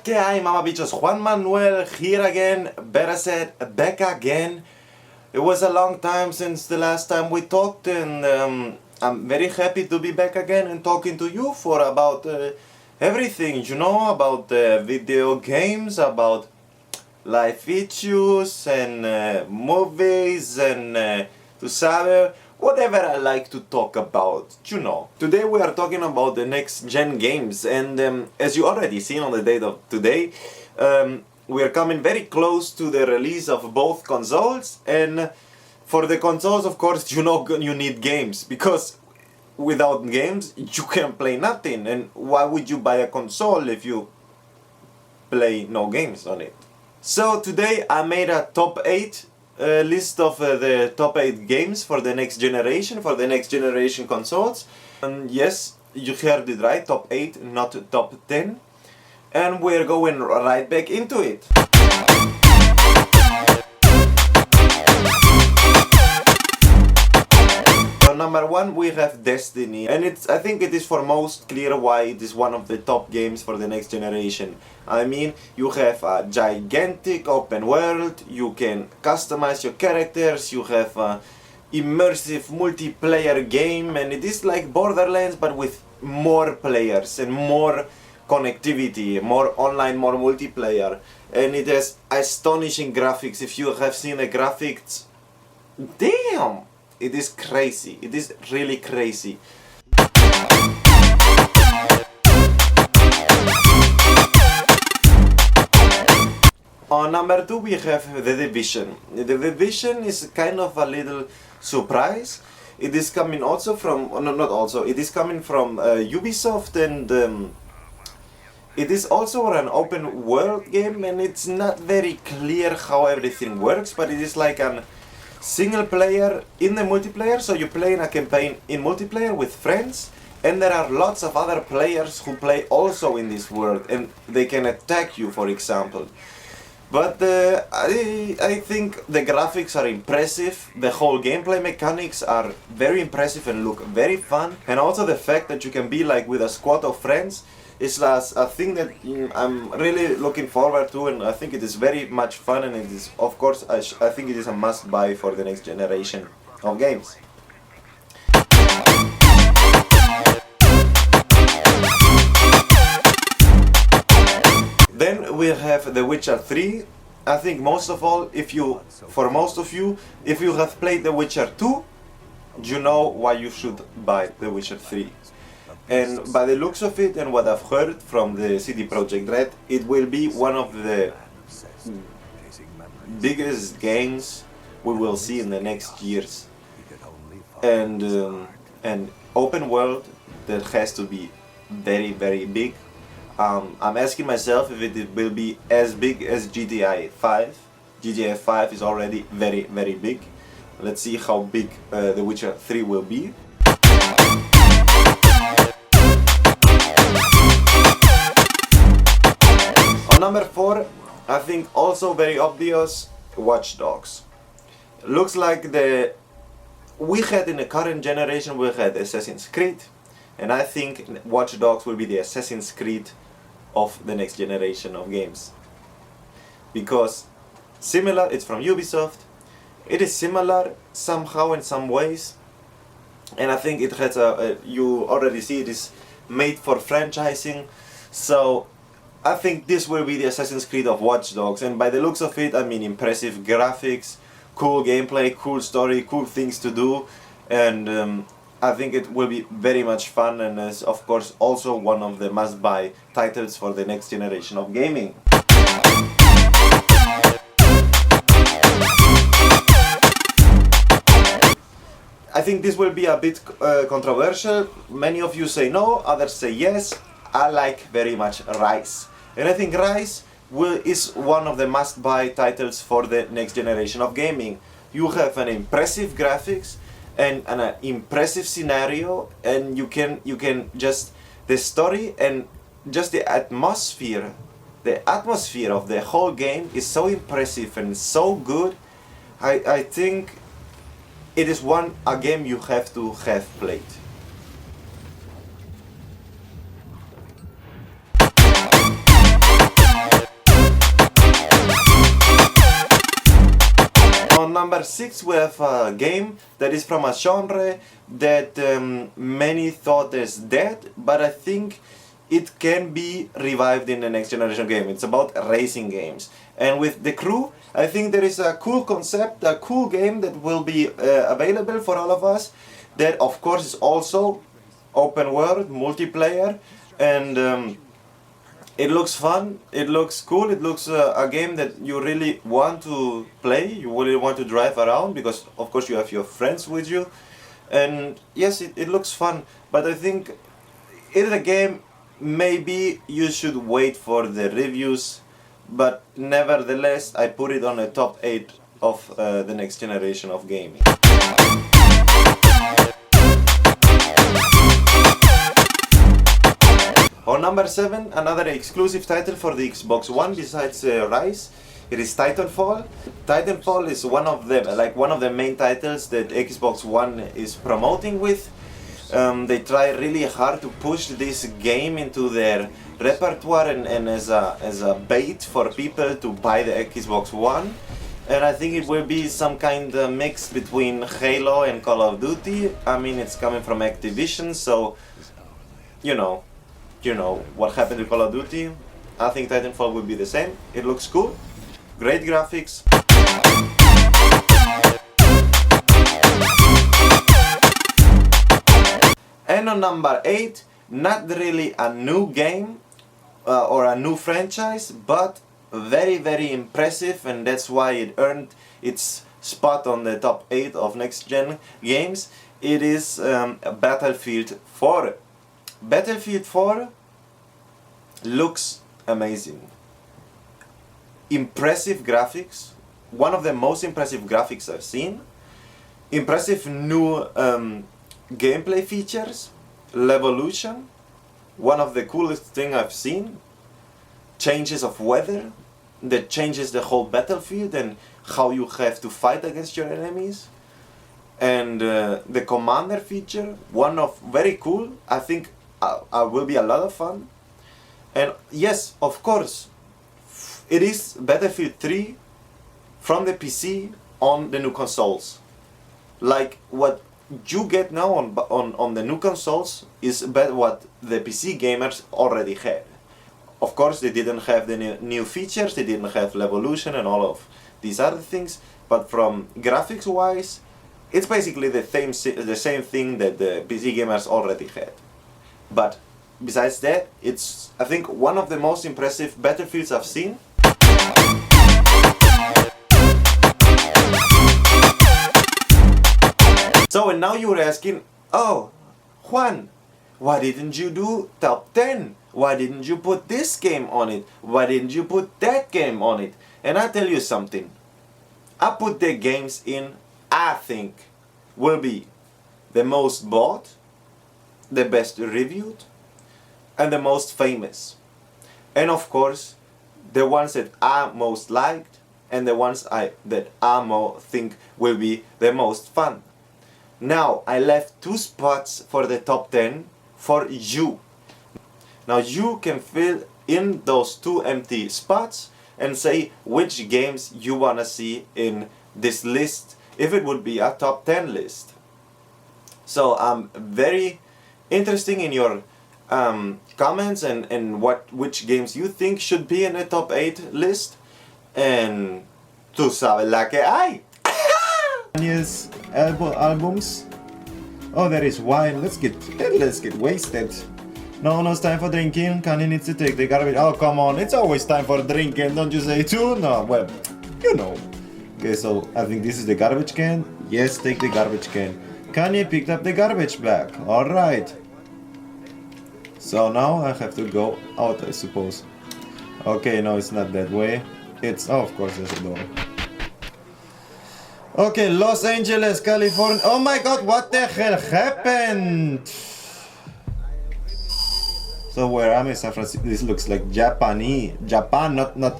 ¿Qué hay, mamabichos? Juan Manuel here again, better said, back again. It was a long time since the last time we talked, and I'm very happy to be back again and talking to you for about everything, you know, about video games, about life issues and movies and tu sabe, whatever I like to talk about, you know. Today we are talking about the next gen games, and as you already seen on the date of today, we are coming very close to the release of both consoles, and for the consoles, of course, you know, you need games, because without games you can play nothing, and why would you buy a console if you play no games on it? So today I made a top 8 list of the top 8 games for the next generation, consoles. And yes, you heard it right, top 8, not top 10. And we're going right back into it. So number 1 we have Destiny, and I think it is for most clear why it is one of the top games for the next generation. I mean, you have a gigantic open world, you can customize your characters, you have a immersive multiplayer game, and it is like Borderlands but with more players and more connectivity, more online, more multiplayer, and it has astonishing graphics. If you have seen the graphics, damn, it is crazy, it is really crazy. On number 2 we have The Division. The Division is kind of a little surprise. It is coming also from, no, not also, it is coming from Ubisoft, and it is also an open world game, and it's not very clear how everything works, but it is like a single player in the multiplayer, so you play in a campaign in multiplayer with friends, and there are lots of other players who play also in this world, and they can attack you, for example. But I think the graphics are impressive, the whole gameplay mechanics are very impressive and look very fun, and also the fact that you can be like with a squad of friends is a thing that I'm really looking forward to, and I think it is very much fun, and it is, of course, I think it is a must-buy for the next generation of games. Then we have The Witcher 3. I think most of all, for most of you, if you have played The Witcher 2, you know why you should buy The Witcher 3. And by the looks of it and what I've heard from the CD Projekt Red, it will be one of the biggest games we will see in the next years. And an open world that has to be very, very big. I'm asking myself if it will be as big as GTA 5. GTA 5 is already very, very big. Let's see how big The Witcher 3 will be. On number 4, I think also very obvious, Watch Dogs. Looks like we had in the current generation, we had Assassin's Creed, and I think Watch Dogs will be the Assassin's Creed of the next generation of games. Because similar, it's from Ubisoft, it is similar somehow in some ways, and I think it has you already see it is made for franchising, so I think this will be the Assassin's Creed of Watch Dogs, and by the looks of it, I mean impressive graphics, cool gameplay, cool story, cool things to do, and I think it will be very much fun, and is of course also one of the must-buy titles for the next generation of gaming. I think this will be a bit controversial. Many of you say no, others say yes. I like very much Ryse, and I think Ryse is one of the must-buy titles for the next generation of gaming. You have an impressive graphics and an impressive scenario, and you can just the story and just the atmosphere of the whole game is so impressive and so good. I think it is a game you have to have played. number 6 we have a game that is from a genre that many thought is dead, but I think it can be revived in the next generation game. It's about racing games. And with The Crew, I think there is a cool concept, a cool game that will be available for all of us. That of course is also open world, multiplayer, and it looks fun, it looks cool, it looks a game that you really want to play, you really want to drive around, because of course you have your friends with you. And yes, it looks fun, but I think in the game maybe you should wait for the reviews, but nevertheless I put it on the top 8 of the next generation of gaming. On number 7, another exclusive title for the Xbox One besides Ryse, it is Titanfall. Titanfall is one of the main titles that Xbox One is promoting with. They try really hard to push this game into their repertoire and as a bait for people to buy the Xbox One. And I think it will be some kind of mix between Halo and Call of Duty. I mean, it's coming from Activision, so you know what happened to Call of Duty. I think Titanfall will be the same. It looks cool, great graphics. And on number 8, not really a new game or a new franchise, but very, very impressive, and that's why it earned its spot on the top 8 of next gen games. It is Battlefield 4. Battlefield 4 looks amazing. Impressive graphics, one of the most impressive graphics I've seen. Impressive new gameplay features, Levolution, one of the coolest thing I've seen. Changes of weather that changes the whole battlefield and how you have to fight against your enemies. And the commander feature, one of very cool. I think will be a lot of fun. And yes, of course, it is Battlefield 3 from the PC on the new consoles. Like what you get now on the new consoles is what the PC gamers already had. Of course, they didn't have the new features, they didn't have Levolution and all of these other things, but from graphics wise, it's basically the same thing that the PC gamers already had. But besides that, it's, I think, one of the most impressive Battlefields I've seen. So, and now you're asking, oh, Juan, why didn't you do top 10? Why didn't you put this game on it? Why didn't you put that game on it? And I tell you something, I put the games in I think will be the most bought, the best reviewed, and the most famous. And of course, the ones that I most liked and the ones that I think will be the most fun. Now, I left 2 spots for the top 10 for you. Now you can fill in those 2 empty spots and say which games you wanna see in this list, if it would be a top 10 list. So I'm very interested in your comments and which games you think should be in the top 8 list. And tú sabes la que hay. Kanye's albums. Oh, there is wine. Let's get wasted. No, it's time for drinking. Kanye needs to take the garbage. Oh, come on. It's always time for drinking, don't you say too? No, well, you know. Okay, so I think this is the garbage can. Yes, take the garbage can. Kanye picked up the garbage bag. Alright. So now I have to go out, I suppose. Okay, no, it's not that way. It's, oh, of course, there's a door. Okay, Los Angeles, California. Oh my god, what the hell happened? So where am I? San Francisco. This looks like Japan, not